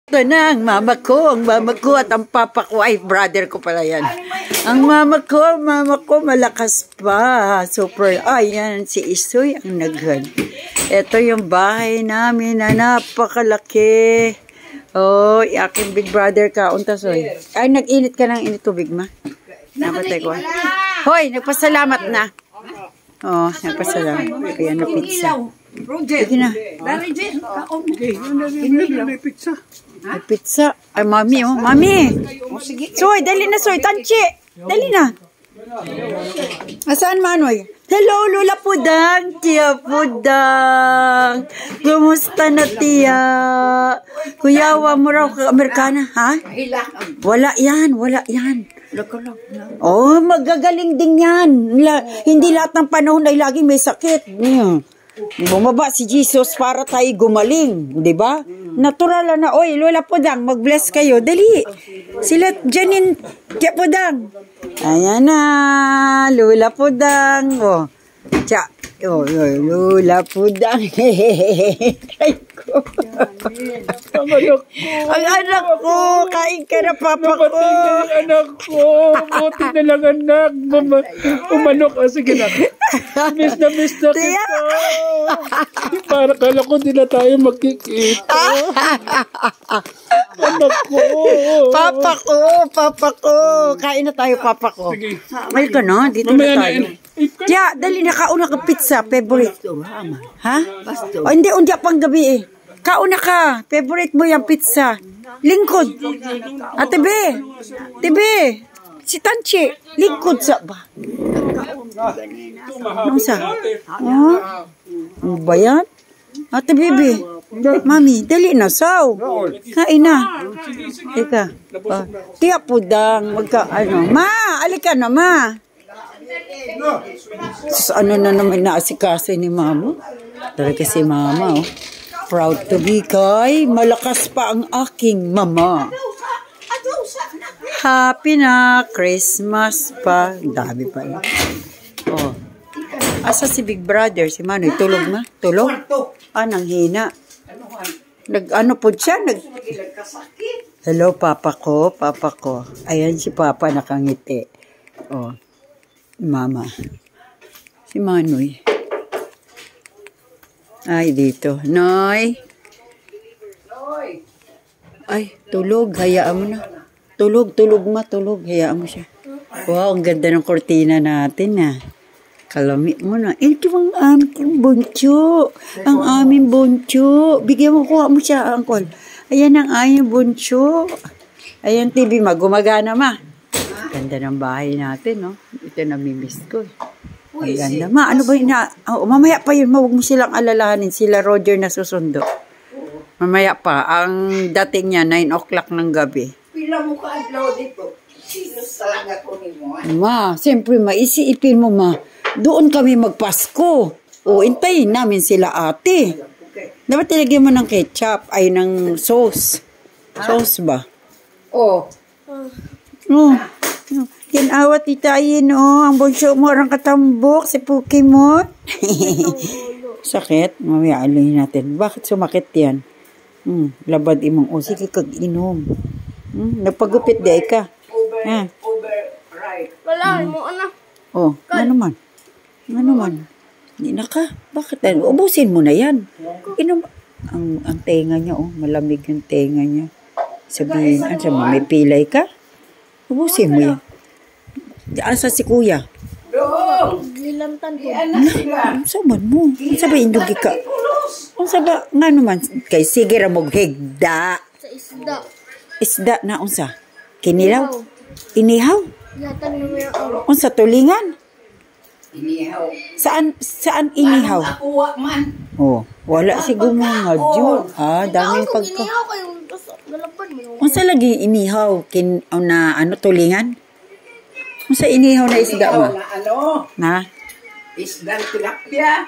Ito na ang mama ko at ang papa ko, ay brother ko pala yan. Ang mama ko malakas pa. Super, yan si Isoy ang naghan. Ito yung bahay namin na napakalaki. Oh, aking big brother ka, untasoy. Ay, nag-init ka ng init tubig, ma. Napatay ko. Hoy, nagpasalamat na. Oh, nagpasalamat. Kaya na pizza. Sige na. May pizza. May pizza. Ay, mami, oh. Mami. Soy, dali na, Soy. Tanchi. Dali na. Asaan, Manoy? Hello, Lola Pudang. Tia Pudang. Kumusta na, Tia? Kuyawa mo raw ka Amerikana, ha? Wala yan. Oh, magagaling din yan. Hindi lahat ng panahon ay laging may sakit. Bumaba si Jesus para tayo gumaling, di ba? Natural na, oy, Lola Pudang, mag-bless kayo. Dali. Sila Janine, Tia Pudang. Ayan na, Lola Pudang. Oh, Tia. Oh, Lola Pudang. Ay ko. Ang anak ko. Kain ka na, papa ko. Ang anak ko. Buti na lang, anak. Umanok. Sige na. Miss na kita. Para kala ko di na tayo magkikita. Anak ko. Papa ko. Kain na tayo, papa ko. Sige. Mahal ka na, dito na tayo. Tiya, dali na kauna ka pizza, favorite. Ha? O hindi, undiya pang gabi eh. Kauna ka, favorite mo yung pizza. Lingkod. Tibi. Si Tanchi, lingkod sa ba? Ano sa? Ano ba yan? Ate Bibi, mami, dali na, saw. Kain na. Ika. Tiya Pudang, ma, alika na, ma. Ano na naman naasikaso ni mama? Talaga si mama, oh. Proud to be kay malakas pa ang aking mama. Happy na Christmas pa. Dami pa yun. Oh. Asa si big brother? Si Manoy, tulog na? Tulog? Nanghina. Nag-ano po siya? Hello, papa ko. Ayan si papa nakangiti. Oh. Mama. Si Manoy. Ay, dito. Noy. Ay, tulog. Hayaan mo na. Tulog. Hayaan mo siya. Wow, ang ganda ng kortina natin, ha. Kalamit mo na. Ito ang aming buncho. Ang aming buncho. Bigyan mo, kuha mo siya, angkol. Ayan ang aming buncho. Ayan, TV, gumagana, ma. Ganda ng bahay natin, no? Ito namimiss ko, eh. Ang ganda. Ma, ano ba yun na? Oh, mamaya pa yun, huwag mo silang alalahanin. Sila Roger na susundo. Mamaya pa. Ang dating niya, 9 o'clock ng gabi. Pila mo ka adlaw dito. Sino talaga ko ni mo? Ma, siyempre, isiipin mo, ma. Doon kami magpasko. O, intayin namin sila ate. Dapat talagyan mo ng ketchup, ay ng sauce. Sauce ba? Oh. Kinawat itayin, ang bunso mo orang katambok, si Pokemon. Sakit? Mamaya aluhin natin. Bakit sumakit yan? Labad imong, sige kag-inom. Nagpagupit di ka. Override. Wala, mo anak. Ano man? Hindi na ka. Bakit? Ubusin mo na yan. Inom. Ang tenga niya, malamig yung tenga niya. Sabihin, may pilay ka? Ubusin mo yan. Asa si kuya? Lilamtan ko. Ang saban mo. Ang sabay indugi ka. Ang sabay, nga naman, kay sige ramog higda. Sa isda. Isda na, unsa? Kinilaw? Inihaw? Yatan mo yung araw. Unsa, tulingan? Inihaw. Saan inihaw? Nakuha man. Wala si gumangad yun. Daming pagka. Inihaw kayong galapan mo. Unsa lagi inihaw? Tulingan? Unsa inihaw na isda mo? Na Na? isdang tilapia.